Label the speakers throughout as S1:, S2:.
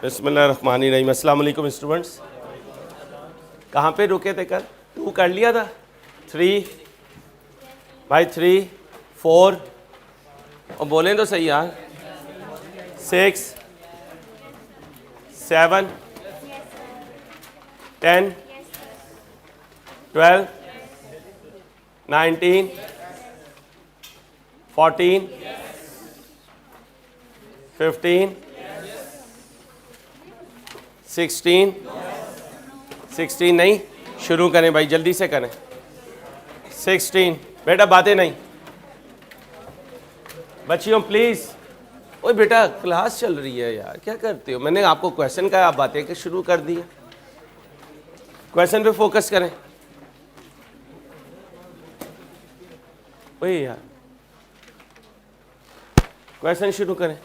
S1: बिस्मिल्लाहिर्रहमानिर्रहीम। अस्सलाम वालेकुम स्टूडेंट्स। कहाँ पे रुके थे कल? 2 कर लिया था। 3 भाई 3 4 और बोलें तो सही यार 6 7 10 12 19 14 15 16 नहीं, शुरू करें भाई, जल्दी से करें। 16 बेटा बातें नहीं बच्चियों प्लीज़। ओए बेटा क्लास चल रही है यार, क्या करते हो? मैंने आपको क्वेश्चन का आप बातें कि शुरू कर दी है। क्वेश्चन पे फोकस करें। ओए यार क्वेश्चन शुरू करें।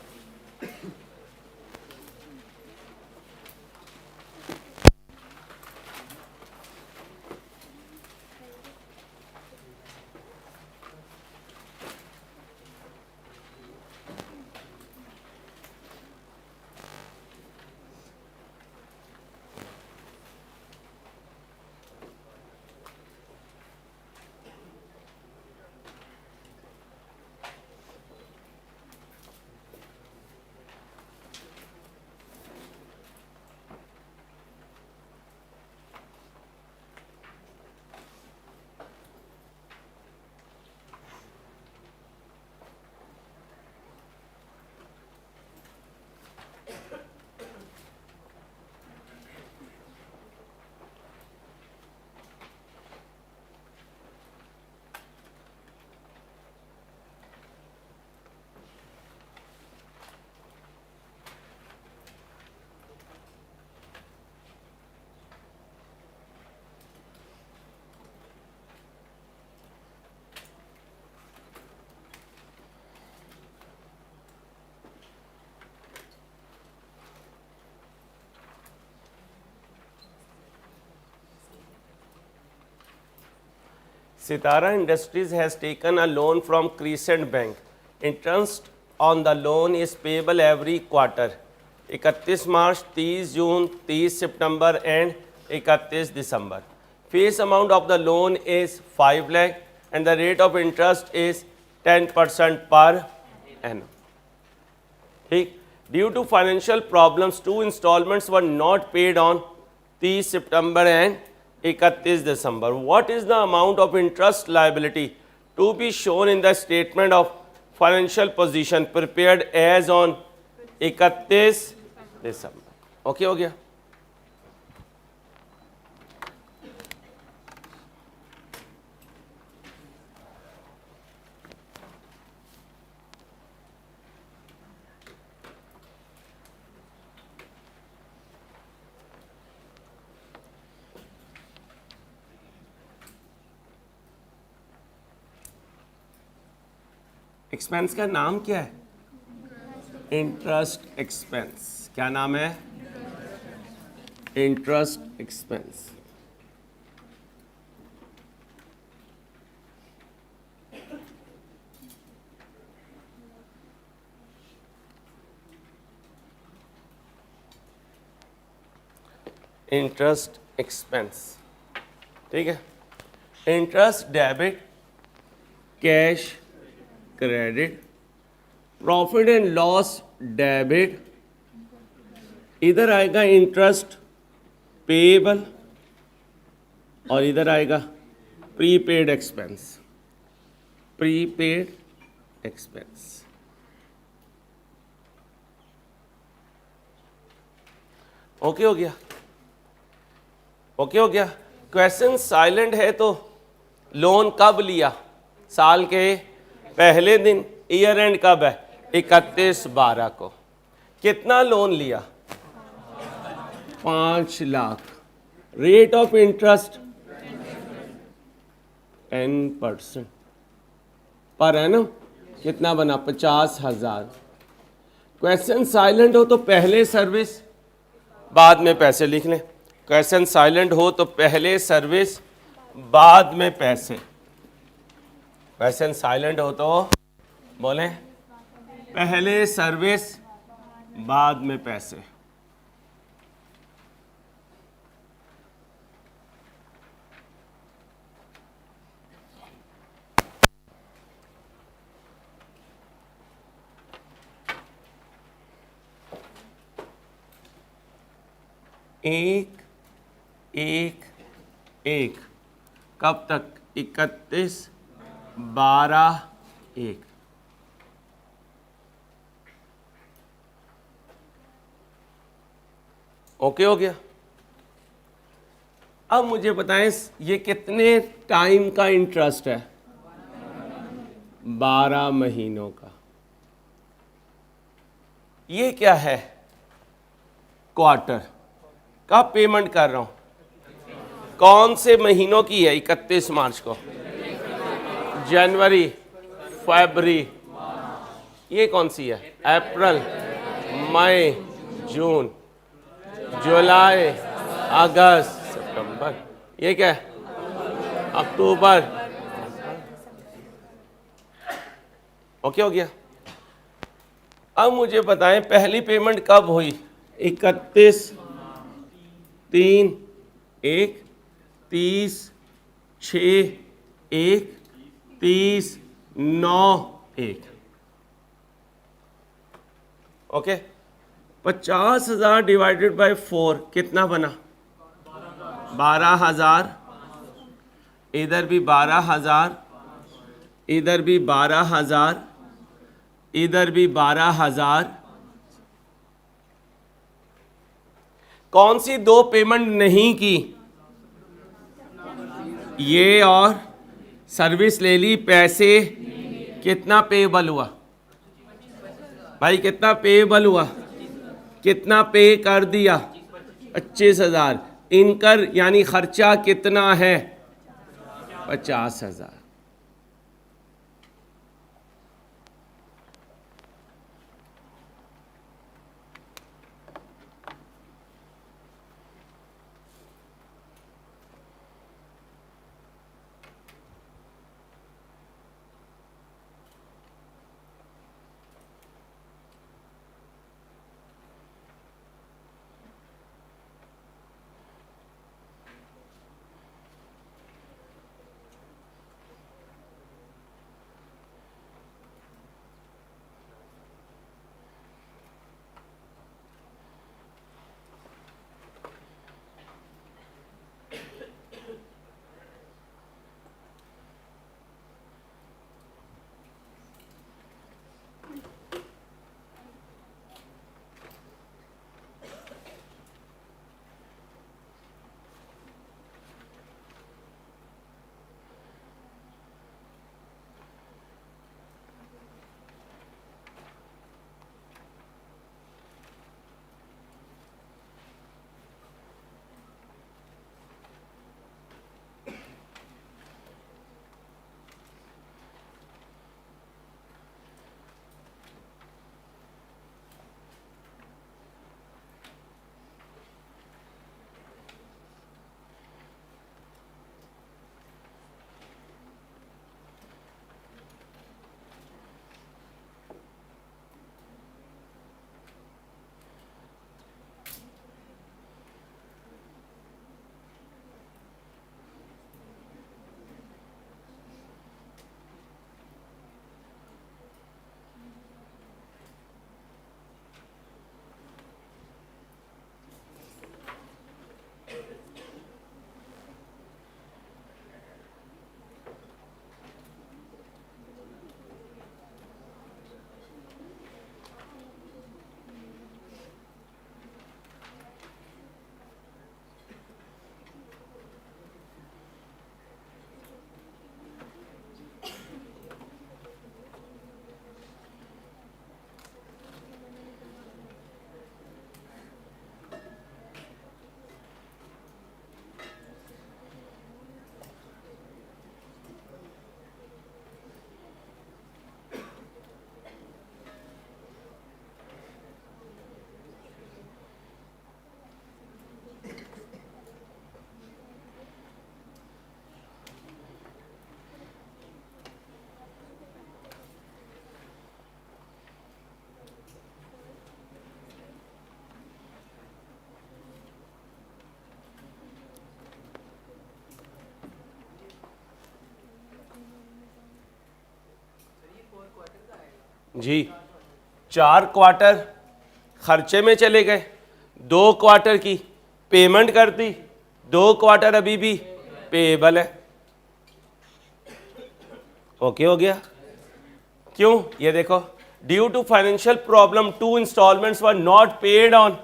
S1: Sitara Industries has taken a loan from Crescent Bank. Interest on the loan is payable every quarter. 31 March, 30 June, 30 September and 31 December. Face amount of the loan is 5 lakh and the rate of interest is 10% per annum. ठीक. Due to financial problems, 2 installments were not paid on 30 September and 31 December. What is the amount of interest liability to be shown in the statement of financial position prepared as on 31 December? Okay हो गया? Expense का नाम क्या है? Interest expense. क्या नाम है? Interest expense. Interest expense. ठीक है. Interest debit, cash credit, profit and loss debit. इधर आएगा इंटरेस्ट पेएबल और इधर आएगा prepaid expense. Prepaid expense. Okay हो गया? ओके हो गया? क्वेश्चन साइलेंट है तो लोन कब लिया? साल के पहले दिन. ईयर एंड कब है? 31/12 को. कितना लोन लिया? 5 lakh. Rate of interest 10% per annum. कितना बना? 50,000. क्वेश्चन साइलेंट हो तो पहले सर्विस बाद में पैसे लिख लें. क्वेश्चन साइलेंट हो तो पहले सर्विस बाद में पैसे. क्वेश्चन साइलेंट हो तो बोलें पहले सर्विस बाद में पैसे. एक एक एक, कब तक? 31 12 1। ओके हो गया। अब मुझे बताएं ये कितने टाइम का इंटरेस्ट है? 12 महीनों का। ये क्या है? क्वार्टर। कब पेमेंट कर रहा हूं? कौन से महीनों की है? 31 मार्च को। जनवरी, फरवरी, ये कौन सी है? अप्रैल, मई, जून, जुलाई, अगस्त, सितंबर, ये क्या है? अक्टूबर। ओके हो गया। अब मुझे बताएं पहली पेमेंट कब हुई? 31 3 1, 30 6 1, 30 9 1। ओके, 50,000 डिवाइडेड बाय 4 कितना बना? 12,000। इधर भी 12,000, इधर भी 12,000, इधर भी 12,000। कौन सी दो पेमेंट नहीं की? ये और सर्विस ले ली, पैसे कितना पेबल हुआ भाई? कितना पेबल हुआ? कितना पे कर दिया? 25,000। इनकर यानी खर्चा कितना है? 50,000। जी 4 क्वार्टर खर्चे में चले गए, 2 क्वार्टर की पेमेंट कर दी, 2 क्वार्टर अभी भी पेएबल है। ओके हो गया? क्यों? ये देखो, due to financial problem 2 installments were not paid on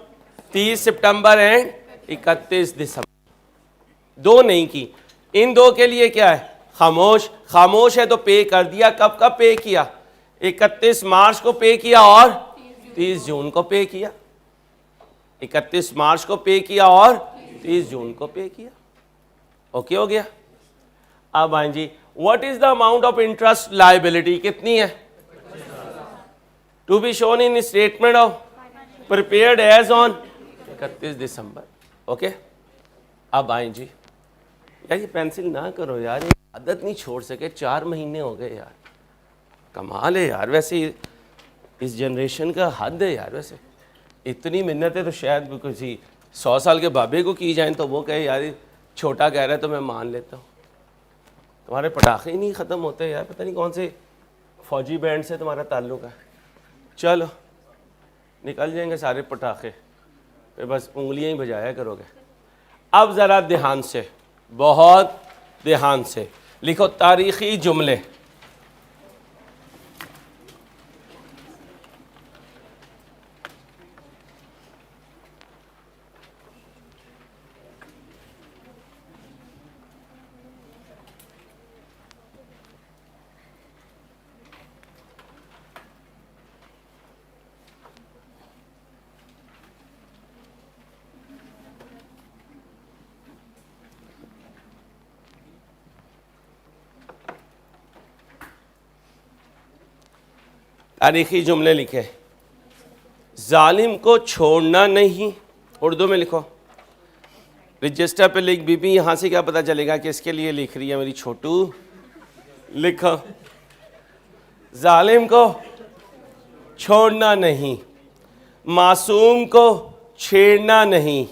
S1: 30 September and 31 December. 2 नहीं की, इन 2 के लिए क्या है? खामोश। खामोश है तो पे कर दिया। कब कब पे किया? 31 मार्च को पे किया और 30 जून को पे किया। 31 मार्च को पे किया और 30 जून को पे किया। ओके हो गया? अब आए जी, what is the amount of interest liability? कितनी है? To be shown in statement of prepared as on 31 December. Okay, अब आए जी, यार ये पेंसिल ना करो यार, ये आदत नहीं छोड़ सके, 4 महीने हो गए यार। कमाल है यार, वैसे इस जनरेशन का हद है यार। वैसे इतनी मिन्नतें तो शायद किसी 100 साल के बाबे को की जाएं तो वो कहे यार ये छोटा कह रहा है तो मैं मान लेता हूँ। तुम्हारे पटाखे ही नहीं ख़त्म होते यार, पता नहीं कौन से फौजी बैंड से तुम्हारा ताल्लुक़ है। चलो निकल जाएंगे सारे पटाखे, फिर बस उंगलियां ही बजाया करोगे। अब ज़रा ध्यान से, बहुत ध्यान से लिखो तारीख़ी जुमले। तारीख़ी जुमले लिखे। जालिम को छोड़ना नहीं, उर्दू में लिखो। रजिस्टर पे लिख। बीबी यहाँ से क्या पता चलेगा कि इसके लिए लिख रही है मेरी छोटू? लिखो, जालिम को छोड़ना नहीं, मासूम को छेड़ना नहीं।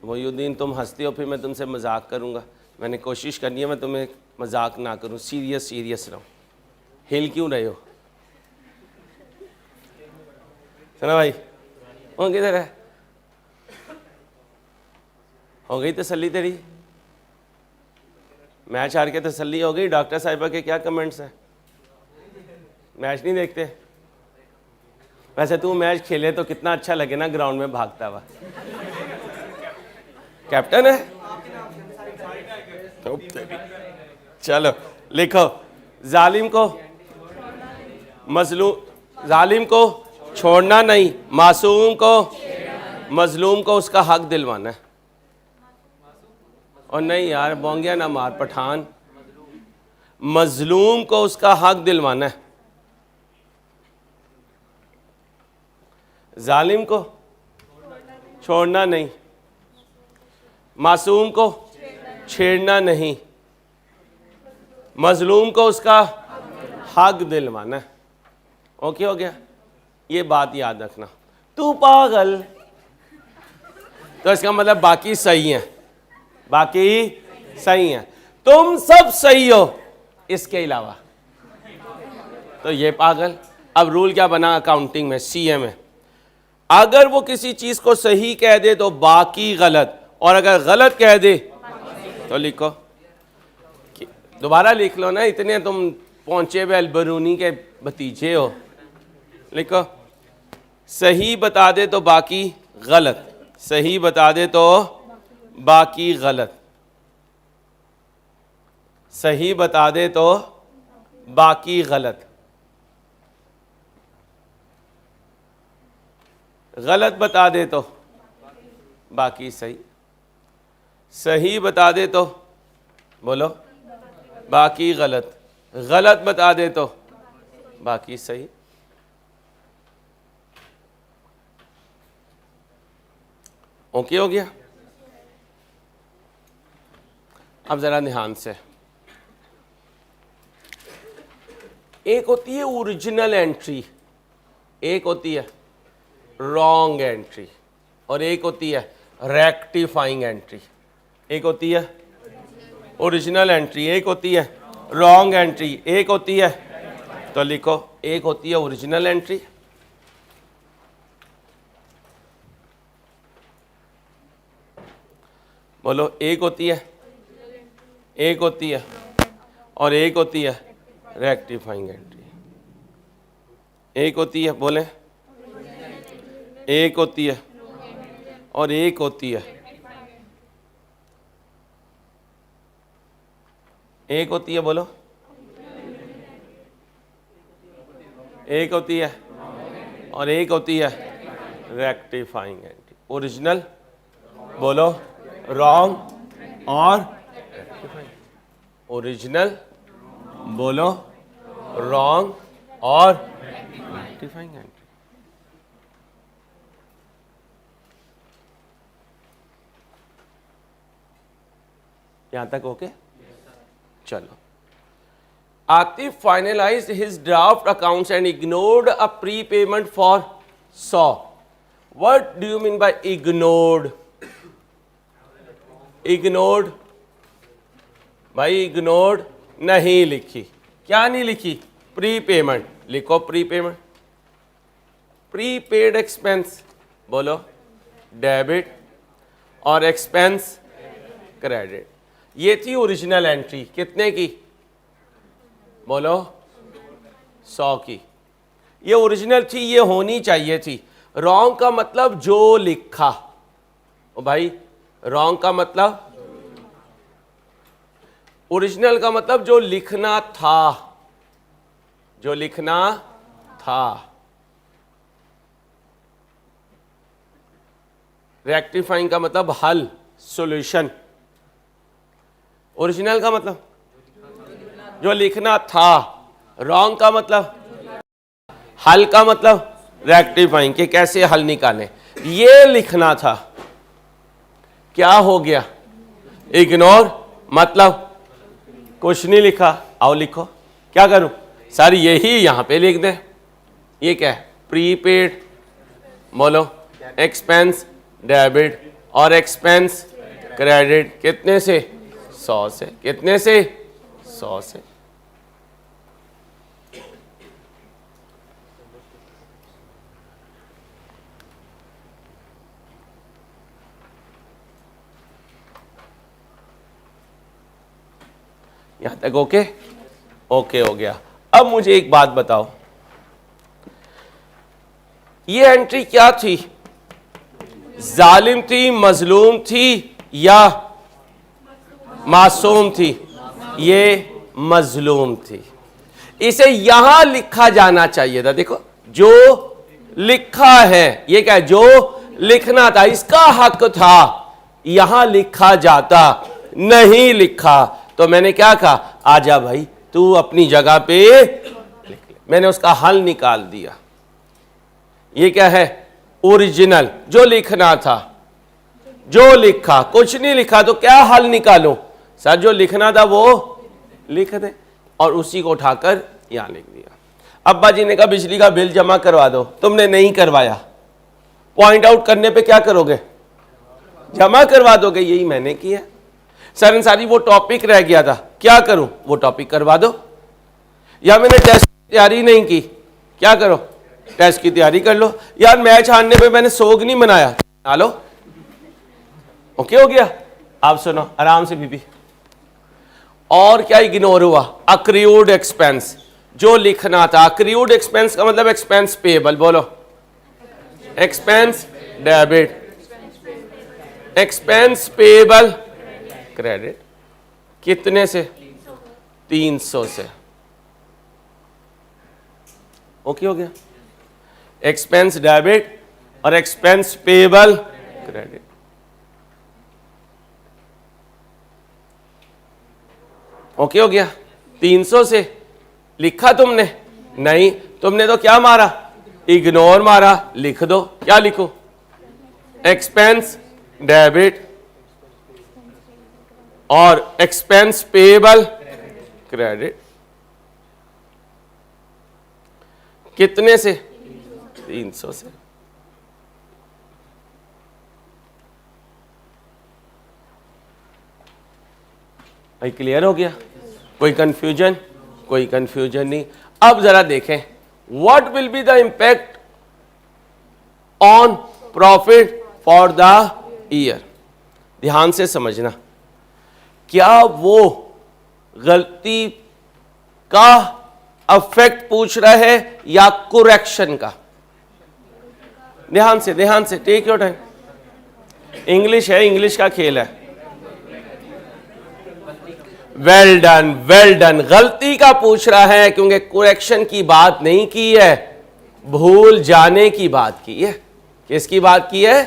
S1: मोयुद्दीन तुम हंसते हो, फिर मैं तुमसे मजाक करूँगा। मैंने कोशिश करनी है मैं तुम्हें मजाक ना करूँ, सीरियस रहो। हिल क्यों रहे हो? सुना भाई, वो किधर है? हो गई तसल्ली तेरी? मैच हार के तसल्ली हो गई? डॉक्टर साहिबा के क्या कमेंट्स हैं? मैच नहीं देखते? वैसे तू मैच खेले तो कितना अच्छा लगे ना, ग्राउंड में भागता हुआ। कैप्टन है। चलो लिखो, जालिम को मजलूम, जालिम को छोड़ना नहीं, मासूम को, मजलूम को उसका हक दिलवाना है। और नहीं यार बोंगिया ना मार पठान, मजलूम को उसका हक दिलवाना है। जालिम को छोड़ना नहीं, मासूम को छेड़ना नहीं, मजलूम को उसका हक दिलवाना है। ओके हो गया? ये बात याद रखना। तू पागल, तो इसका मतलब बाकी सही है, बाकी सही है, तुम सब सही हो इसके अलावा। तो ये पागल। अब रूल क्या बना अकाउंटिंग में, सीए में? अगर वो किसी चीज को सही कह दे तो बाकी गलत, और अगर गलत कह दे तो लिखो, दोबारा लिख लो ना, इतने तुम पहुंचे हुए अलबरूनी के भतीजे हो। लिखो, सही बता दे तो बाकी गलत, सही बता दे तो बाकी गलत, सही बता दे तो बाकी गलत, गलत बता दे तो बाकी सही, सही बता दे तो बोलो बाकी गलत, गलत बता दे तो बाकी सही। ओके हो गया? अब जरा ध्यान से, एक होती है ओरिजिनल एंट्री, एक होती है रॉन्ग एंट्री, और एक होती है रेक्टिफाइंग एंट्री। एक होती है ओरिजिनल एंट्री, एक होती है रॉन्ग एंट्री, एक होती है, तो लिखो, एक होती है ओरिजिनल एंट्री, बोलो, एक होती है, एक होती है और एक होती है रेक्टिफाइंग एंट्री। एक होती है, बोले, एक होती है और एक होती है, एक होती है, बोलो, एक होती है और एक होती है रेक्टिफाइंग एंट्री। ओरिजिनल, बोलो, रॉन्ग और रेक्टिफाइंग। ओरिजिनल, बोलो, रॉन्ग और रेक्टिफाइंग एंट्री। यहां तक ओके? चलो। Atif finalized his draft accounts and ignored a prepayment for 100. What do you mean by ignored? Ignored, भाई ignored नहीं लिखी। क्या नहीं लिखी? प्रीपेमेंट लिखो, प्रीपेमेंट। प्रीपेड एक्सपेंस, बोलो, डेबिट और एक्सपेंस क्रेडिट। ये थी ओरिजिनल एंट्री, कितने की? बोलो, 100 की। ये ओरिजिनल थी, ये होनी चाहिए थी। रॉन्ग का मतलब जो लिखा। ओ भाई, रॉन्ग का मतलब, ओरिजिनल का मतलब जो लिखना था, जो लिखना था। रेक्टिफाइंग का मतलब हल, सॉल्यूशन। ओरिजिनल का मतलब जो लिखना था, रॉन्ग का मतलब, हल का मतलब रेक्टिफाइंग के कैसे हल निकालें। ये लिखना था, क्या हो गया? इग्नोर, मतलब कुछ नहीं लिखा। आओ लिखो, क्या करूं? सर यही यहां पे लिख दें। ये क्या है? प्रीपेड, बोलो, एक्सपेंस डेबिट और एक्सपेंस क्रेडिट। कितने से? 100 से। कितने से? 100 से। यहां तक ओके? ओके हो गया। अब मुझे एक बात बताओ, ये एंट्री क्या थी? जालिम थी, मजलूम थी या मासूम थी? ये मजलूम थी। इसे यहां लिखा जाना चाहिए था। देखो, जो लिखा है, ये क्या है? जो लिखना था, इसका हक था, यहां लिखा जाता, नहीं लिखा। तो मैंने क्या कहा? आजा भाई, तू अपनी जगह पे लिख ले। मैंने उसका हल निकाल दिया। ये क्या है? ओरिजिनल, जो लिखना था, जो लिखा। कुछ नहीं लिखा तो क्या हल निकालो? सर जो लिखना था वो लिख दे, और उसी को उठाकर यहां लिख दिया। अब्बा जी ने कहा बिजली का बिल जमा करवा दो, तुमने नहीं करवाया। पॉइंट आउट करने पे क्या करोगे? जमा करवा दोगे। यही मैंने किया। सर अंसारी वो टॉपिक रह गया था, क्या करूं? वो टॉपिक करवा दो। या मैंने टेस्ट की तैयारी नहीं की, क्या करो? टेस्ट की तैयारी कर लो। यार मैच हारने पे मैंने सोग नहीं मनाया, आ लो। ओके हो गया? आप सुनो आराम से बीबी। और क्या इग्नोर हुआ? अक्रूड एक्सपेंस, जो लिखना था। अक्रूड एक्सपेंस का मतलब एक्सपेंस पेबल, बोलो, expense debit, expense payable credit. कितने से? 300 से। ओके हो गया? एक्सपेंस डेबिट और एक्सपेंस पेबल क्रेडिट। ओके हो गया? 300 से लिखा तुमने? नहीं, तुमने तो क्या मारा? इग्नोर मारा। लिख दो, क्या लिखो? एक्सपेंस डेबिट और एक्सपेंस पेबल क्रेडिट। कितने से? 300 से। भाई क्लियर हो गया? कोई कंफ्यूजन? कोई कंफ्यूजन नहीं। अब जरा देखें, what will be the impact on profit for the year. ध्यान से समझना, क्या वो गलती का अफेक्ट पूछ रहा है या कुरेक्शन का? ध्यान से, टेक योर टाइम। इंग्लिश है, इंग्लिश का खेल है। Well done. गलती का पूछ रहा है, क्योंकि कुरेक्शन की बात नहीं की है, भूल जाने की बात की है। किसकी बात की है?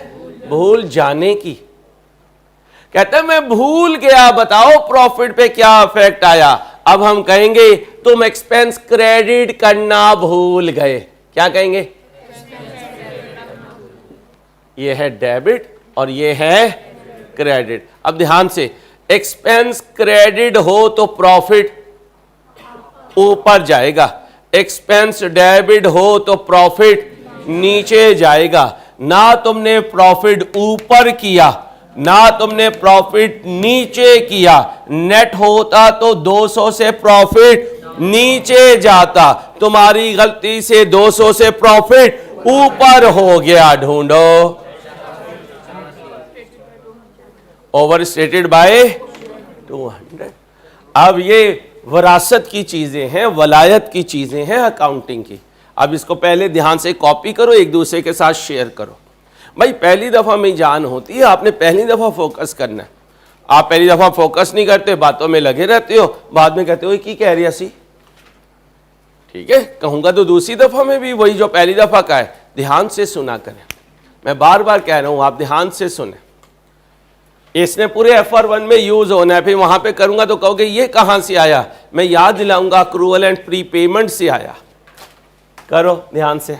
S1: भूल जाने की। कहते हैं मैं भूल गया, बताओ प्रॉफिट पे क्या इफेक्ट आया। अब हम कहेंगे तुम एक्सपेंस क्रेडिट करना भूल गए। क्या कहेंगे? ये है डेबिट और ये है क्रेडिट। अब ध्यान से, एक्सपेंस क्रेडिट हो तो प्रॉफिट ऊपर जाएगा, एक्सपेंस डेबिट हो तो प्रॉफिट नीचे जाएगा। ना तुमने प्रॉफिट ऊपर किया, ना तुमने प्रॉफिट नीचे किया। नेट होता तो 200 से प्रॉफिट नीचे जाता, तुम्हारी गलती से 200 से प्रॉफिट ऊपर हो गया। ढूंढो। Over stated by 200। अब ये विरासत की चीजें हैं, वलायत की चीजें हैं अकाउंटिंग की। अब इसको पहले ध्यान से कॉपी करो, एक दूसरे के साथ शेयर करो। भाई पहली दफा में जान होती है, आपने पहली दफा फोकस करना है। आप पहली दफा फोकस नहीं करते, बातों में लगे रहते हो, बाद में कहते हो की कह रही सी। ठीक है, कहूंगा तो दूसरी दफा में भी वही जो पहली दफा का है। ध्यान से सुना करें, मैं बार बार कह रहा हूं, आप ध्यान से सुने। इसने पूरे FR1 में यूज होना है, फिर वहां पे करूंगा तो कहोगे ये कहां से आया। मैं याद दिलाऊंगा, अक्रूवल एंड प्रीपेमेंट से आया। करो ध्यान से।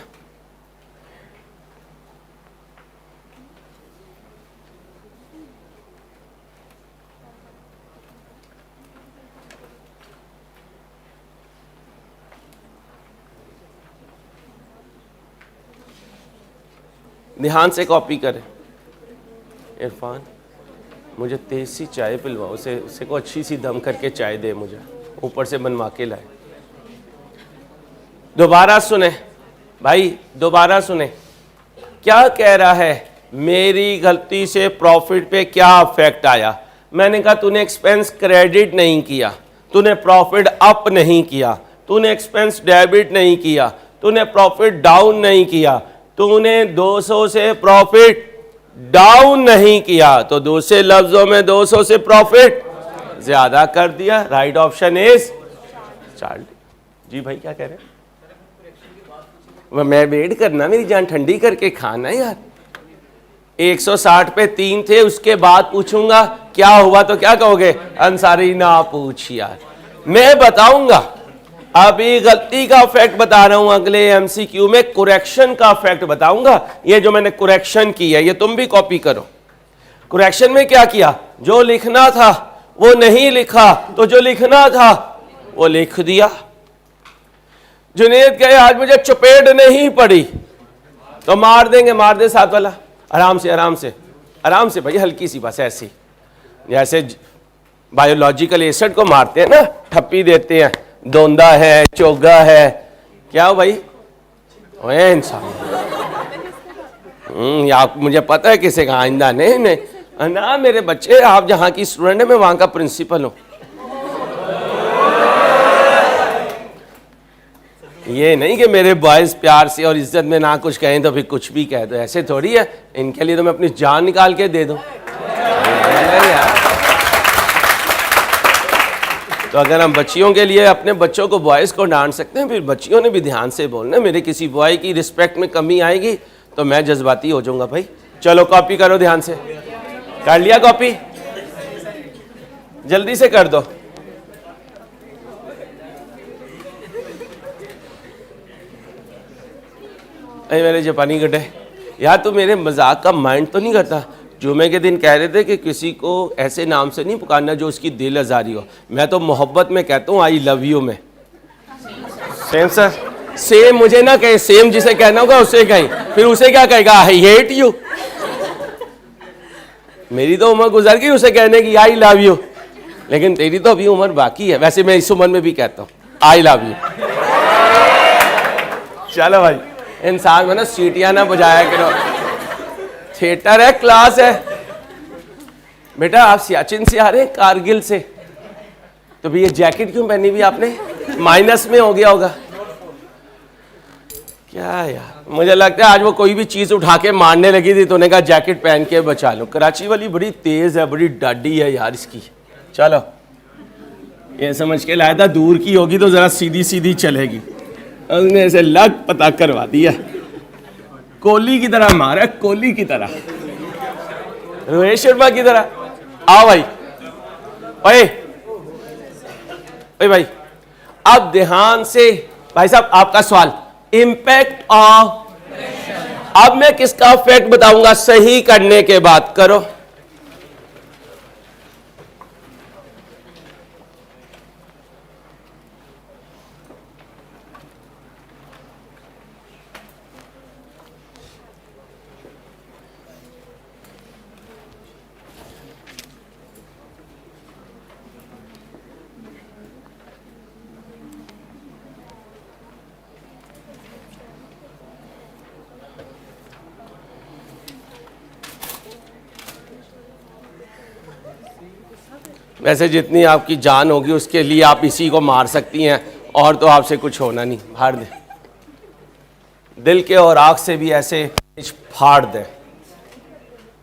S1: ध्यान से कॉपी करें। इरफान मुझे तेज सी चाय पिलवाओ, उसे को अच्छी सी दम करके चाय दे, मुझे ऊपर से बनवा के लाए। दोबारा सुने भाई, दोबारा सुने। क्या कह रहा है? मेरी गलती से प्रॉफिट पे क्या इफेक्ट आया। मैंने कहा तूने एक्सपेंस क्रेडिट नहीं किया, तूने प्रॉफिट अप नहीं किया, तूने एक्सपेंस डेबिट नहीं किया, तूने प्रॉफिट डाउन नहीं किया, तूने 200 से प्रॉफिट डाउन नहीं किया। तो दूसरे लफ्जों में 200 से प्रॉफिट ज्यादा कर दिया। राइट ऑप्शन इज चार्ल्ड। जी भाई क्या कह रहे हैं? मैं वेट करना, मेरी जान ठंडी करके खाना यार। 160 पे 3 थे, उसके बाद पूछूंगा क्या हुआ तो क्या कहोगे? अंसारी ना पूछ यार, मैं बताऊंगा। अभी गलती का इफेक्ट बता रहा हूं, अगले MCQ में कुरेक्शन का इफेक्ट बताऊंगा। ये जो मैंने कुरेक्शन की है, ये तुम भी कॉपी करो। कुरेक्शन में क्या किया? जो लिखना था वो नहीं लिखा, तो जो लिखना था वो लिख दिया। जुनेद कहे आज मुझे चपेट नहीं पड़ी, तो मार देंगे, मार दे साथ वाला। आराम से आराम से आराम से भाई, हल्की सी, बस ऐसी, जैसे बायोलॉजिकल एसिड को मारते हैं ना, ठप्पी देते हैं। दोंदा है, चोगा है, क्या हो भाई? ओए इंसान। आप मुझे पता है किसे कहा आइंदा। नहीं ना मेरे बच्चे, आप जहां की स्टूडेंट है, मैं वहां का प्रिंसिपल हूं। ये नहीं कि मेरे बॉयज प्यार से और इज्जत में ना कुछ कहें तो फिर कुछ भी कह दो, ऐसे थोड़ी है। इनके लिए तो मैं अपनी जान निकाल के दे दूं। तो अगर हम बच्चियों के लिए अपने बच्चों को, बॉयज़ को डांट सकते हैं, फिर बच्चियों ने भी ध्यान से बोलना। मेरे किसी बॉय की रिस्पेक्ट में कमी आएगी तो मैं जज्बाती हो जाऊंगा भाई। चलो कॉपी करो ध्यान से। कर लिया कॉपी? जल्दी से कर दो। अरे मेरे जापानी गड्ढे यार, तू मेरे मजाक का माइंड तो नहीं करता? जुमे के दिन कह रहे थे कि किसी को ऐसे नाम से नहीं पुकारना जो उसकी दिल आजारी हो। मैं तो मोहब्बत में कहता हूँ आई लव यू में। सेम सर, सेम मुझे ना कहे, सेम जिसे कहना होगा उसे कहीं, फिर उसे क्या कहेगा? I hate you. मेरी तो उम्र गुजर गई उसे कहने की आई लव यू, लेकिन तेरी तो अभी उम्र बाकी है। वैसे मैं इस उम्र में भी कहता हूँ आई लव यू। चलो भाई, इंसान में ना सीटियां ना बजाया करो। थिएटर है, क्लास है। बेटा आप सियाचिन से आ रहे हैं, कारगिल से, तो भी ये जैकेट क्यों पहनी हुई आपने? माइनस में हो गया होगा क्या यार। मुझे लगता है आज वो कोई भी चीज उठा के मारने लगी थी तो उन्हें कहा जैकेट पहन के बचा लो। कराची वाली बड़ी तेज है, बड़ी डाडी है यार इसकी। चलो ये समझ के लाया था दूर की होगी तो जरा सीधी सीधी चलेगी, उसने ऐसे लग पता करवा दिया, कोहली की तरह मारा, कोहली की तरह, रोहित शर्मा की तरह। आओ भाई, ओए भाई, अब ध्यान से भाई साहब आपका सवाल, इंपैक्ट ऑफ, अब मैं किसका इफेक्ट बताऊंगा सही करने के बाद, करो। वैसे जितनी आपकी जान होगी उसके लिए आप इसी को मार सकती हैं, और तो आपसे कुछ होना नहीं। फाड़ दे दिल के और आँख से भी ऐसे फाड़ दे।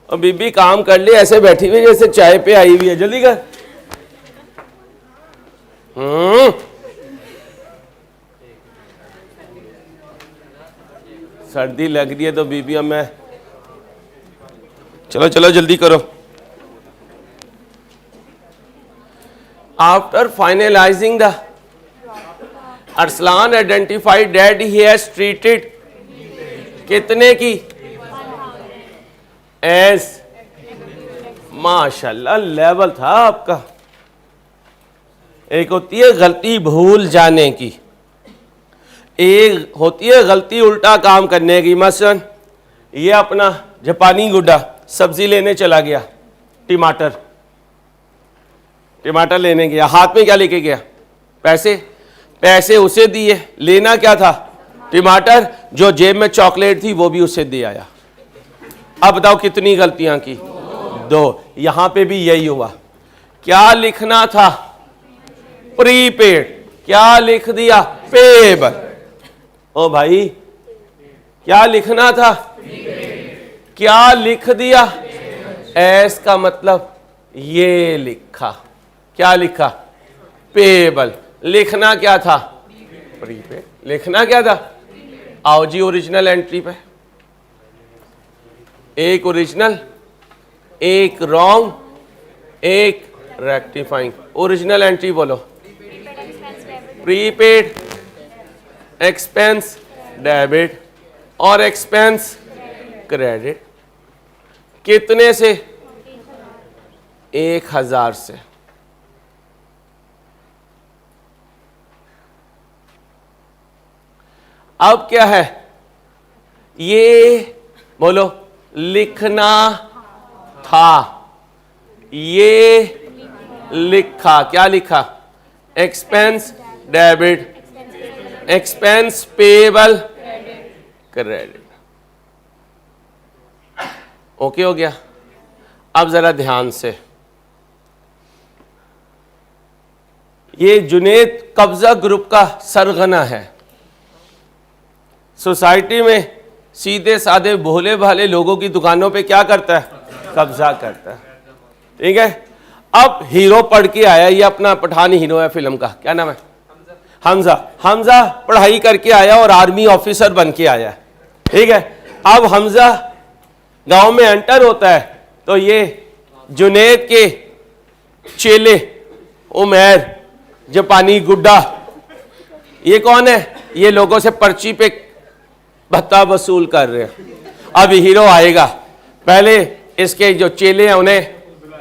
S1: और बीबी काम कर ले, ऐसे बैठी हुई जैसे चाय पे आई हुई है, जल्दी कर। सर्दी लग रही है तो बीबी, अब मैं, चलो चलो जल्दी करो। After finalizing the, Arslan identified that he has treated कितने की as, माशाल्लाह लेवल था आपका। एक होती है गलती भूल जाने की, एक होती है गलती उल्टा काम करने की। मसलन ये अपना जापानी गुड्डा सब्जी लेने चला गया, टमाटर लेने गया, हाथ में क्या लेके गया? पैसे उसे दिए, लेना क्या था? टमाटर। जो जेब में चॉकलेट थी वो भी उसे दे आया। अब बताओ कितनी गलतियां की? 2। यहां पे भी यही हुआ। क्या लिखना था? प्रीपेड। क्या लिख दिया? पेबल। ओ भाई क्या लिखना था? क्या लिख दिया? एस का मतलब ये लिखा। क्या लिखा? पेबल। लिखना क्या था? प्रीपेड। लिखना क्या था? आओ जी ओरिजिनल एंट्री पे, एक ओरिजिनल, एक रॉन्ग, एक रेक्टिफाइंग। ओरिजिनल एंट्री बोलो। प्रीपेड एक्सपेंस डेबिट और एक्सपेंस क्रेडिट। कितने से? 1000 से। अब क्या है? ये बोलो लिखना था, ये लिखा। क्या लिखा? Expense debit, expense payable, credit. Okay हो गया? अब जरा ध्यान से, ये जुनेद कब्जा ग्रुप का सरगना है। सोसाइटी में सीधे साधे भोले भाले लोगों की दुकानों पे क्या करता है? कब्जा करता है। ठीक है। अब हीरो पढ़ के आया, ये अपना पठानी हीरो है फिल्म का, क्या नाम है? हमजा पढ़ाई करके आया और आर्मी ऑफिसर बन के आया। ठीक है। अब हमजा गांव में एंटर होता है तो ये जुनेद के चेले उमैर, जापानी गुड्डा, ये कौन है? ये लोगों से पर्ची पे भत्ता वसूल कर रहे हैं। अब हीरो आएगा, पहले इसके जो चेले हैं उन्हें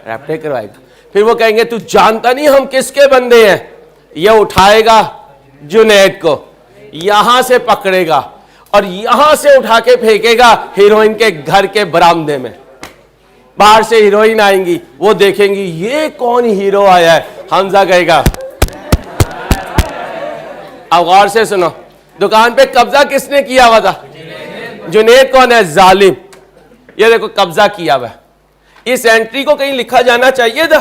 S1: रैप्टे करवाएगा, फिर वो कहेंगे तू जानता नहीं हम किसके बंदे हैं। ये उठाएगा जुनैद को, यहां से पकड़ेगा और यहां से उठा के फेंकेगा हीरोइन के घर के बरामदे में। बाहर से हीरोइन आएंगी, वो देखेंगी ये कौन हीरो आया है। हमजा कहेगा, अब गौर से सुनो, दुकान पे कब्जा किसने किया हुआ था? जुनैद कौन है? जालिम। ये देखो कब्जा किया हुआ है। इस एंट्री को कहीं लिखा जाना चाहिए था।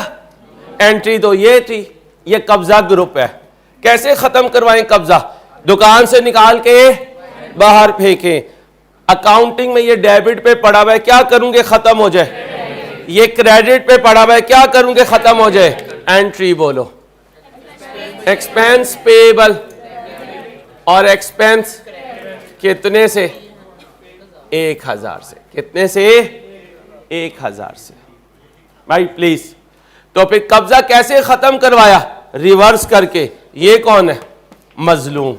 S1: एंट्री तो ये थी, ये कब्जा ग्रुप है। कैसे खत्म करवाएं कब्जा? दुकान से निकाल के बाहर फेंकें। अकाउंटिंग में ये डेबिट पे पड़ा हुआ है, क्या करूंगे खत्म हो जाए। ये क्रेडिट पे पड़ा हुआ है, क्या करूंगे खत्म हो जाए। एंट्री बोलो। एक्सपेंस पेएबल और एक्सपेंस कितने से? 1000 से। कितने से? 1000 से। भाई प्लीज। तो फिर कब्जा कैसे खत्म करवाया? रिवर्स करके। ये कौन है? मजलूम।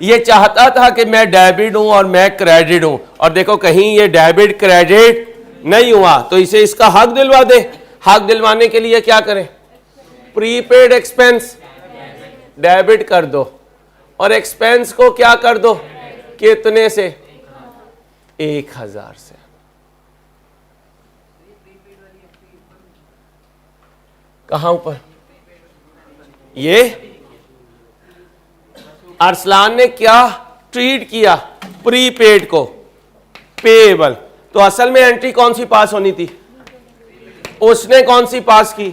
S1: ये चाहता था कि मैं डेबिट हूं और मैं क्रेडिट हूं, और देखो कहीं ये डेबिट क्रेडिट नहीं हुआ, तो इसे इसका हक दिलवा दे। हक दिलवाने के लिए क्या करें? प्रीपेड एक्सपेंस डेबिट कर दो, और एक्सपेंस को क्या कर दो? कितने से? 1000 से। कहां ऊपर? ये अरसलान ने क्या ट्रीट किया? प्रीपेड को पेएबल। तो असल में एंट्री कौन सी पास होनी थी? उसने कौन सी पास की?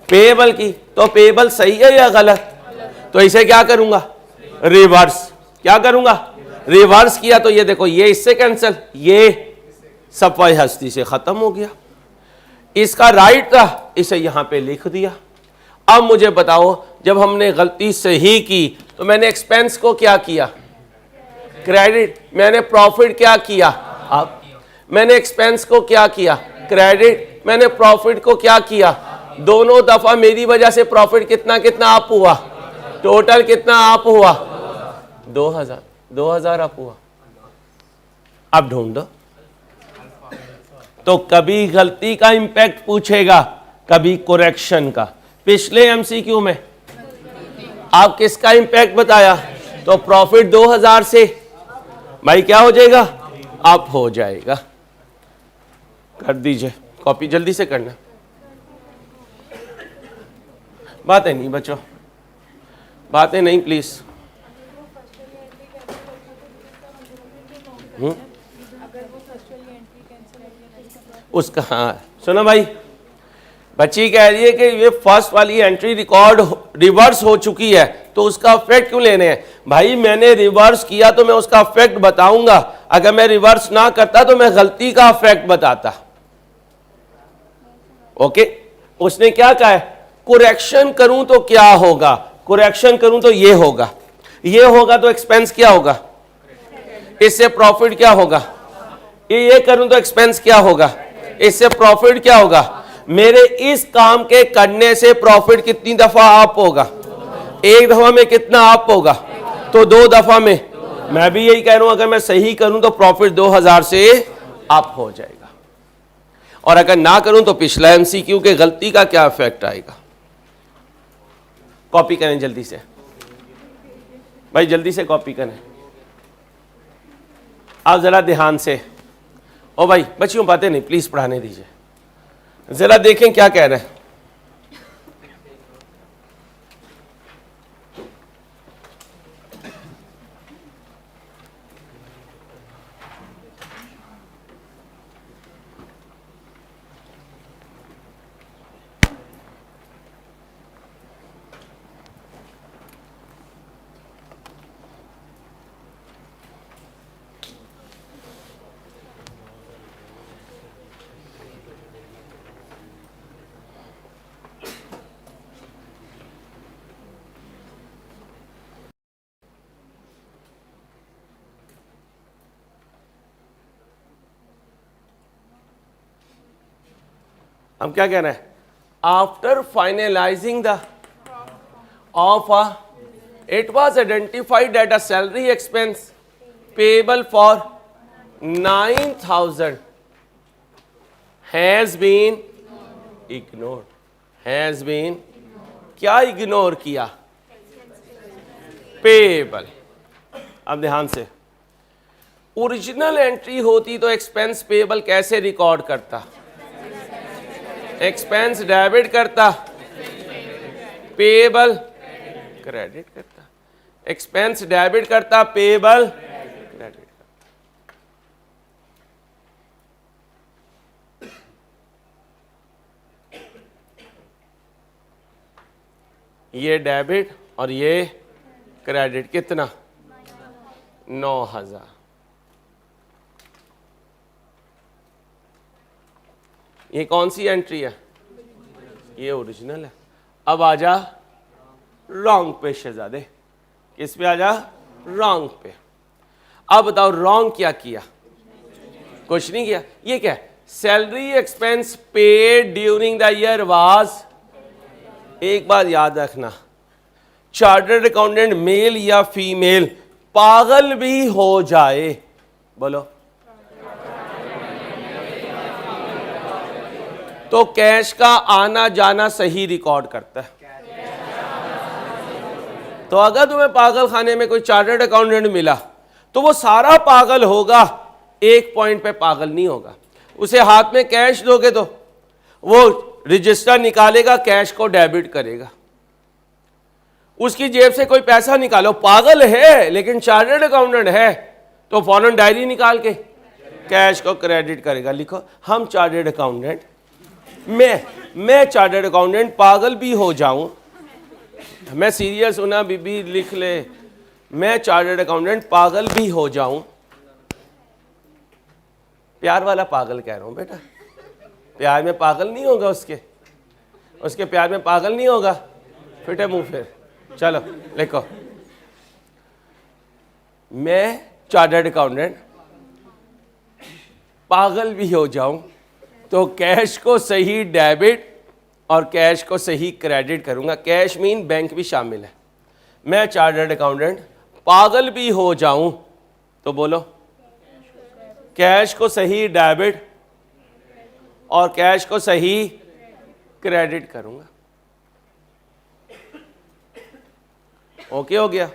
S1: पेएबल की। तो पेएबल सही है या गलत? तो इसे क्या करूंगा? रिवर्स। क्या करूंगा? रिवर्स किया तो ये देखो, ये इससे कैंसिल, ये सफाई हस्ती से खत्म हो गया। इसका राइट था, इसे यहां पे लिख दिया। अब मुझे बताओ, जब हमने गलती सही की तो मैंने एक्सपेंस को क्या किया? क्रेडिट। मैंने प्रॉफिट क्या किया? अब मैंने एक्सपेंस को क्या किया? क्रेडिट। मैंने प्रॉफिट को क्या किया? दोनों दफा मेरी वजह से प्रॉफिट कितना कितना अप हुआ? टोटल कितना अप हुआ? 2000 अप हुआ। अब ढूंढ दो। तो कभी गलती का इंपैक्ट पूछेगा, कभी करेक्शन का। पिछले एमसीक्यू में आप किसका इंपैक्ट बताया? तो प्रॉफिट 2000 से भाई क्या हो जाएगा? अप हो जाएगा। कर दीजिए कॉपी, जल्दी से करना। बातें नहीं बच्चों, बातें नहीं प्लीज। उसका हाँ सुनो भाई, बच्ची कह रही है कि ये फर्स्ट वाली एंट्री रिकॉर्ड रिवर्स हो चुकी है, तो उसका इफेक्ट क्यों लेने हैं? भाई मैंने रिवर्स किया तो मैं उसका इफेक्ट बताऊंगा। अगर मैं रिवर्स ना करता तो मैं गलती का इफेक्ट बताता। ओके, उसने क्या कहा है? करेक्शन करूं तो क्या होगा? करेक्शन करूं तो ये होगा, ये होगा तो एक्सपेंस क्या होगा? इससे प्रॉफिट क्या होगा? ये करूं तो एक्सपेंस क्या होगा? इससे प्रॉफिट क्या होगा? मेरे इस काम के करने से प्रॉफिट कितनी दफा अप होगा? एक दफा में कितना अप होगा? तो 2 दफा में। मैं भी यही कह रहा हूं, अगर मैं सही करूं तो प्रॉफिट 2000 से अप हो जाएगा, और अगर ना करूं तो पिछला एमसीक्यू के गलती का क्या इफेक्ट आएगा। कॉपी करें जल्दी से भाई, जल्दी से कॉपी करें। आप जरा ध्यान से। ओ भाई बच्चियों बातें नहीं प्लीज, पढ़ाने दीजिए। जरा देखें क्या कह रहे हैं। हम क्या कह रहे हैं? After finalising the offer, it was identified that a salary expense payable for 9000 has been ignored. Has been क्या इग्नोर किया? पेएबल। अब ध्यान से, ओरिजिनल एंट्री होती तो एक्सपेंस पेएबल कैसे रिकॉर्ड करता? एक्सपेंस डेबिट करता, पेएबल क्रेडिट करता। एक्सपेंस डेबिट करता, पेएबल क्रेडिट करता। ये डेबिट और ये क्रेडिट, कितना 9,000। ये कौन सी एंट्री है? ये ओरिजिनल है। अब आजा रॉन्ग पे शहजादे, किस पे आजा? रॉन्ग पे। अब बताओ रॉन्ग क्या किया? कुछ नहीं किया। ये क्या है? Salary expense paid during the year was, एक बात याद रखना, चार्टर्ड अकाउंटेंट मेल या फीमेल पागल भी हो जाए, बोलो, तो कैश का आना जाना सही रिकॉर्ड करता है। तो अगर तुम्हें पागल खाने में कोई चार्टर्ड अकाउंटेंट मिला तो वो सारा पागल होगा, एक पॉइंट पे पागल नहीं होगा। उसे हाथ में कैश दोगे तो वो रजिस्टर निकालेगा, कैश को डेबिट करेगा। उसकी जेब से कोई पैसा निकालो, पागल है लेकिन चार्टर्ड अकाउंटेंट है, तो फौरन डायरी निकाल के कैश को क्रेडिट करेगा। लिखो, हम चार्टर्ड अकाउंटेंट, मैं चार्टर्ड अकाउंटेंट पागल भी हो जाऊं, मैं सीरियस हूं ना बीबी, लिख ले, मैं चार्टर्ड अकाउंटेंट पागल भी हो जाऊं। प्यार वाला पागल कह रहा हूं बेटा, प्यार में पागल नहीं होगा, उसके प्यार में पागल नहीं होगा, फिटे मुंह फिर। चलो लिखो, मैं चार्टर्ड अकाउंटेंट पागल भी हो जाऊं तो कैश को सही डेबिट और कैश को सही क्रेडिट करूंगा। कैश मीन बैंक भी शामिल है। मैं चार्टर्ड अकाउंटेंट पागल भी हो जाऊं तो बोलो, कैश को सही डेबिट और कैश को सही क्रेडिट करूंगा। ओके हो गया?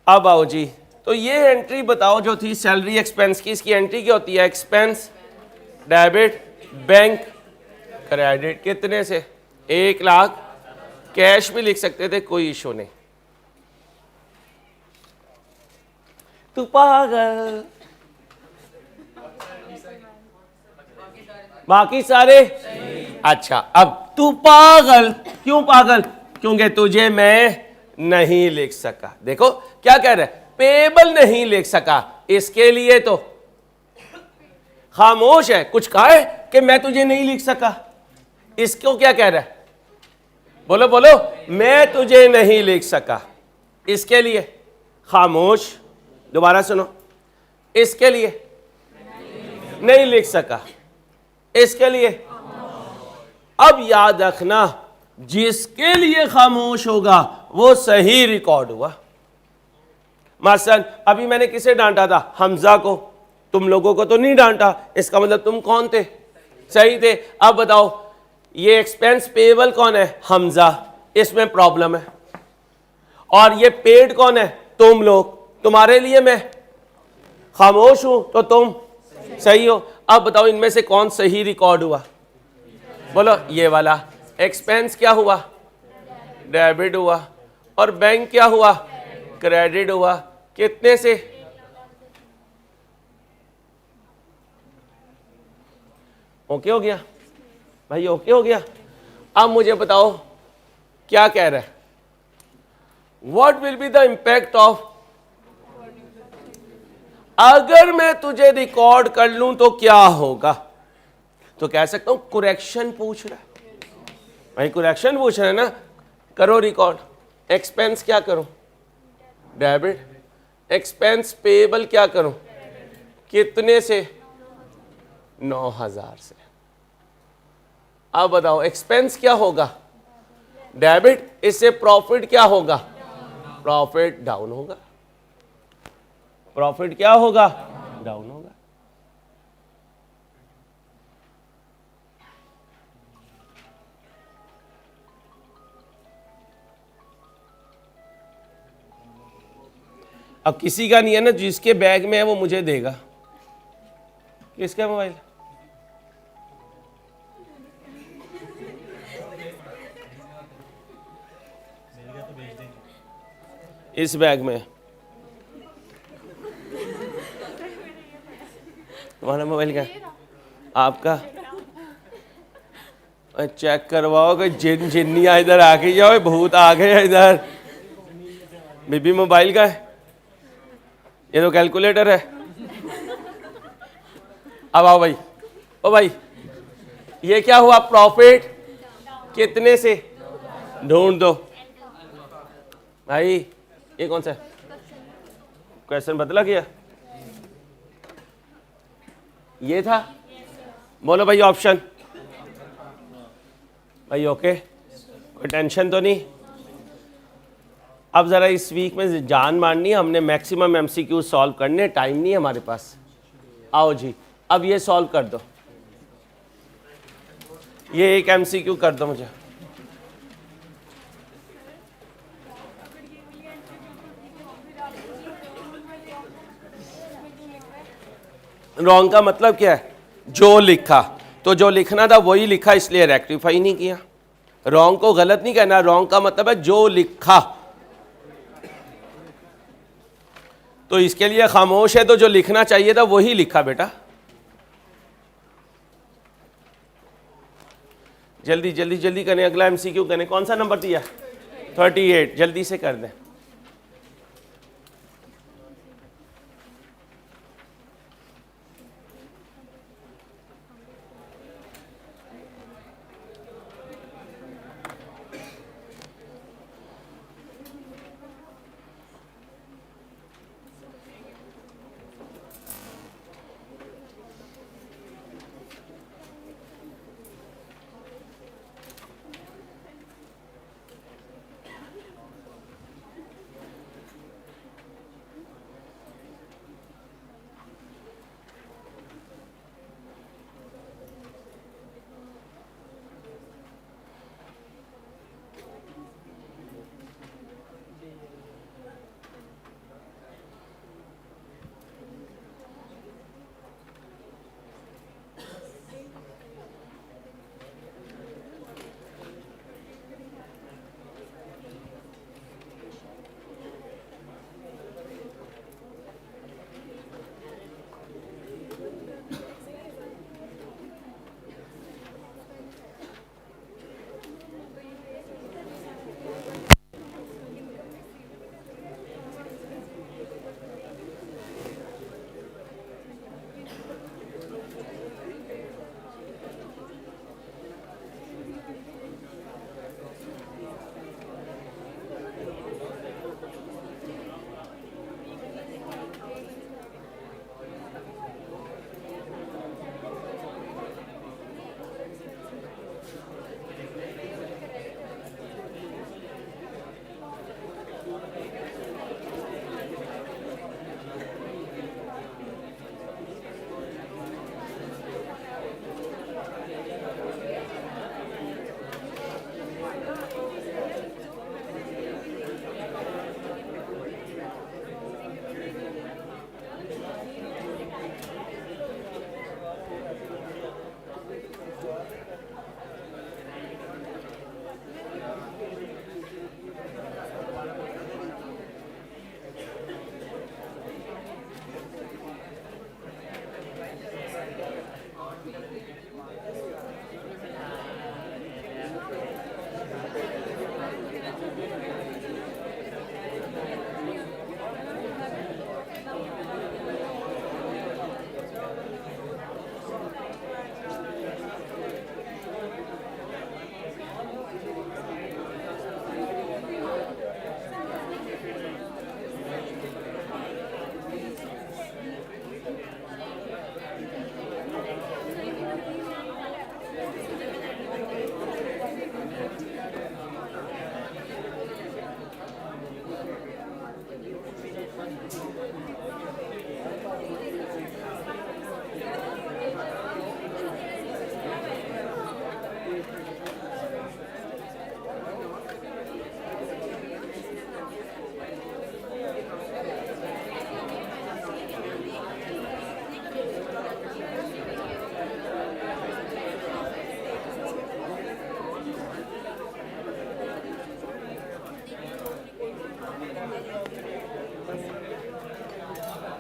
S1: अब आओ जी, तो ये एंट्री बताओ जो थी सैलरी एक्सपेंस की, इसकी एंट्री क्या होती है? एक्सपेंस डेबिट बैंक क्रेडिट, कितने से? 1 लाख। कैश भी लिख सकते थे, कोई इशू नहीं। तू पागल, बाकी सारे अच्छा। अब तू पागल, क्यों पागल? क्योंकि तुझे मैं नहीं लिख सका। देखो क्या कह रहा है, पेबल नहीं लिख सका, इसके लिए तो खामोश है। कुछ कहा है कि मैं तुझे नहीं लिख सका, इसको क्या कह रहा है? बोलो बोलो, मैं तुझे नहीं लिख सका, इसके लिए खामोश। दोबारा सुनो, इसके लिए नहीं लिख सका, इसके लिए। अब याद रखना, जिसके लिए खामोश होगा वो सही रिकॉर्ड हुआ। मसलन अभी मैंने किसे डांटा था? हमजा को। तुम लोगों को तो नहीं डांटा, इसका मतलब तुम कौन थे? सही थे। अब बताओ, ये एक्सपेंस पेएबल कौन है? हमजा, इसमें प्रॉब्लम है। और ये पेड कौन है? तुम लोग। तुम्हारे लिए मैं खामोश हूं तो तुम सही हो। अब बताओ, इनमें से कौन सही रिकॉर्ड हुआ? बोलो, ये वाला। एक्सपेंस क्या हुआ? डेबिट हुआ। और बैंक क्या हुआ? क्रेडिट हुआ। कितने से? ओके हो गया भाई? ओके हो गया? अब मुझे बताओ क्या कह रहा है? What will be the impact of, अगर मैं तुझे रिकॉर्ड कर लूं तो क्या होगा? तो कह सकता हूं करेक्शन पूछ रहा है भाई, करेक्शन पूछ रहा है ना, करो रिकॉर्ड। एक्सपेंस क्या करूं? डेबिट। एक्सपेंस पेएबल क्या करूं? कितने से? 9,000 से। अब बताओ, एक्सपेंस क्या होगा? डेबिट। इससे प्रॉफिट क्या होगा? प्रॉफिट डाउन होगा। प्रॉफिट क्या होगा? डाउन होगा। अब किसी का नहीं है ना, जिसके बैग में है वो मुझे देगा। किसका मोबाइल? इस बैग में। तुम्हारा मोबाइल क्या? आपका? चेक करवाओ कि जिन्नियाँ इधर आ गई जाओ, भूत आ गए इधर। बीबी मोबाइल का है, ये तो कैलकुलेटर है। अब आओ भाई, ओ भाई ये क्या हुआ, प्रॉफिट कितने से ढूंढ दो भाई। ये कौन सा क्वेश्चन बदला गया, ये था। बोलो भाई ऑप्शन भाई। ओके, कोई टेंशन तो नहीं। अब ज़रा इस वीक में जान मारनी है, हमने मैक्सिमम एमसीक्यू सॉल्व करने, टाइम नहीं है हमारे पास। आओ जी, अब ये सॉल्व कर दो, ये एक एमसीक्यू कर दो मुझे। रॉन्ग का मतलब क्या है, जो लिखा, तो जो लिखना था वही लिखा, इसलिए रेक्टिफाई नहीं किया। रॉन्ग को गलत नहीं कहना, रॉन्ग का मतलब है जो लिखा। तो इसके लिए खामोश है, तो जो लिखना चाहिए था वही लिखा बेटा। जल्दी जल्दी जल्दी करें, अगला एमसीक्यू करें। कौन सा नंबर दिया, 38, जल्दी से कर दें।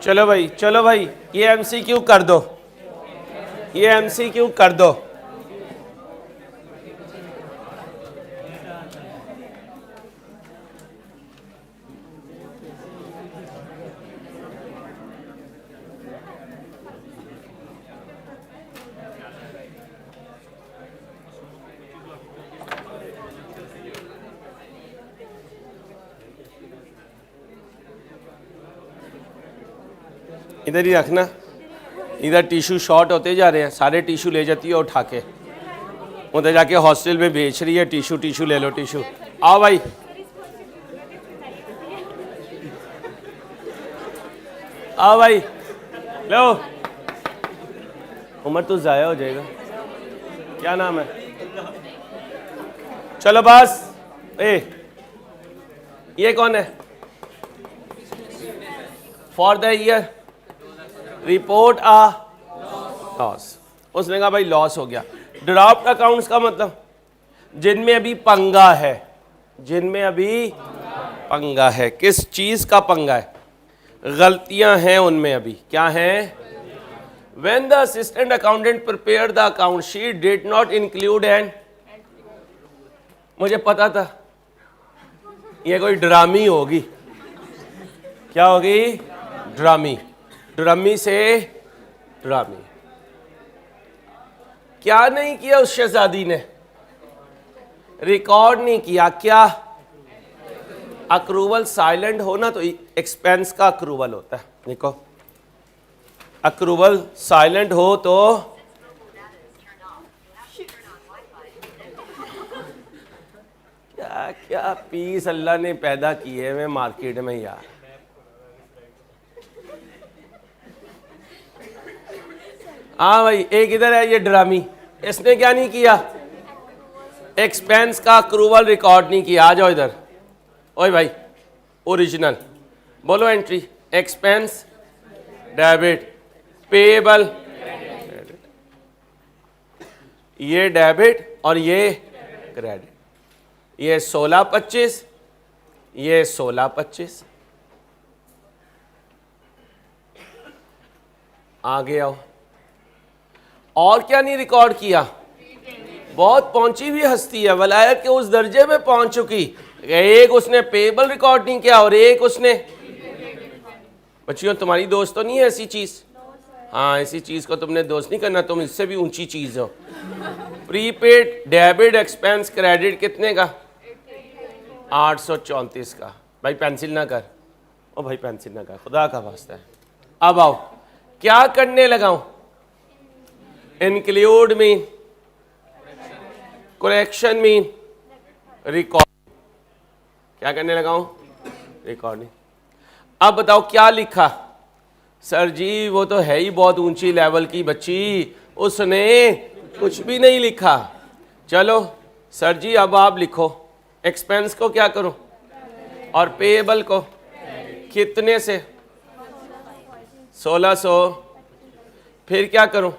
S1: चलो भाई, चलो भाई, ये एमसीक्यू कर दो, ये एमसीक्यू कर दो। इधर ही रखना, इधर टिशू शॉर्ट होते जा रहे हैं, सारे टिशू ले जाती है उठा के, उधर जाके हॉस्टल में बेच रही है टिशू, टिशू ले लो टिशू। आओ भाई, आओ भाई लो। उम्र तो ज़ाया हो जाएगा। क्या नाम है? चलो बस। ये कौन है? For the year report a loss. उसने कहा भाई लॉस हो गया। ड्राफ्ट अकाउंट्स का मतलब जिनमें अभी पंगा है, जिनमें अभी पंगा है। किस चीज का पंगा है? गलतियां हैं उनमें अभी। क्या हैं? When the assistant accountant prepared the account sheet did not include an, मुझे पता था ये कोई ड्रामी होगी। क्या होगी? ड्रामी। ड्रामी से ड्रामी। क्या नहीं किया उस शहजादी ने? रिकॉर्ड नहीं किया। क्या? अक्रूवल साइलेंट हो ना तो एक्सपेंस का अक्रूवल होता है। देखो, अक्रूवल साइलेंट हो तो क्या क्या पीस अल्लाह ने पैदा किए हुए मार्केट में यार। हाँ भाई, एक इधर है ये ड्रामी, इसने क्या नहीं किया? एक्सपेंस का अक्रूवल रिकॉर्ड नहीं किया। आ जाओ इधर। ओए भाई, ओरिजिनल बोलो entry. Expense debit, payable credit, ये डेबिट और ये क्रेडिट। ये 16-25, ये 16-25। आगे आओ। और क्या नहीं रिकॉर्ड किया? बहुत पहुंची हुई हस्ती है, वलायत के उस दर्जे में पहुंच चुकी। एक उसने पेएबल रिकॉर्ड नहीं किया और एक उसने, बच्चियों तुम्हारी दोस्त तो नहीं है ऐसी चीज? हाँ, ऐसी चीज को तुमने दोस्त नहीं करना, तुम इससे भी ऊंची चीज हो। प्रीपेड डेबिट एक्सपेंस क्रेडिट कितने का? 834 का। भाई पेंसिल ना कर, ओ भाई पेंसिल ना कर, खुदा का वास्ता है। अब आओ, क्या करने लगाऊं? Include mean, correction mean, record. क्या करने लगाऊं? रिकॉर्डिंग। अब बताओ क्या लिखा? सर जी वो तो है ही बहुत ऊंची लेवल की बच्ची, उसने कुछ भी नहीं लिखा। चलो सर जी अब आप लिखो। एक्सपेंस को क्या करूं और पेएबल को कितने से? 1600। फिर क्या करूं?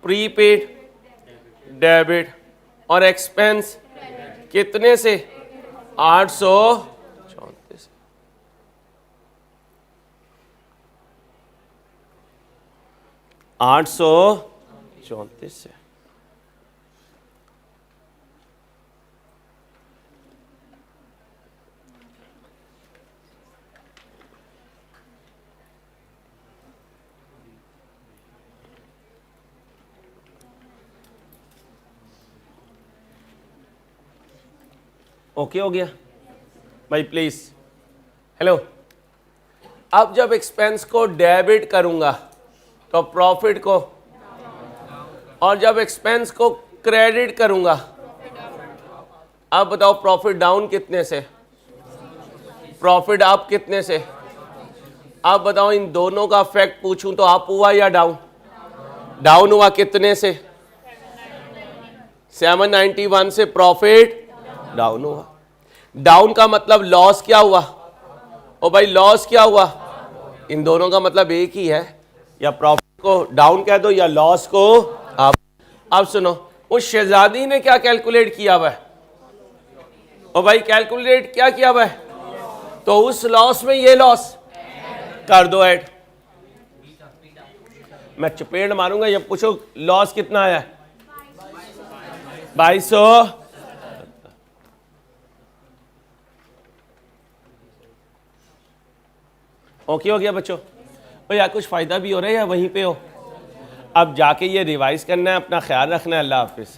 S1: प्रीपेड डेबिट और एक्सपेंस कितने से? 834। 834 से। ओके हो गया भाई प्लीज। हेलो, अब जब एक्सपेंस को डेबिट करूंगा तो प्रॉफिट को, और जब एक्सपेंस को क्रेडिट करूंगा, अब बताओ प्रॉफिट डाउन कितने से, प्रॉफिट अप कितने से? अब बताओ इन दोनों का इफेक्ट पूछूं तो अप हुआ या डाउन? डाउन हुआ। कितने से? 791 से प्रॉफिट डाउन हुआ। डाउन का मतलब लॉस क्या हुआ? ओ भाई लॉस क्या हुआ? इन दोनों का मतलब एक ही है, या प्रॉफिट को डाउन कह दो या लॉस को अप। अब सुनो, उस शहजादी ने क्या कैलकुलेट किया हुआ है? ओ भाई कैलकुलेट क्या किया हुआ है? तो उस लॉस में ये लॉस कर दो ऐड। मैं चपेट मारूंगा, ये पूछो लॉस कितना आया है? 2200। ओके हो गया बच्चों? भाई यार कुछ फ़ायदा भी हो रहा है या वहीं पे हो? अब जाके ये रिवाइज करना है, अपना ख्याल रखना है। अल्लाह हाफिज़।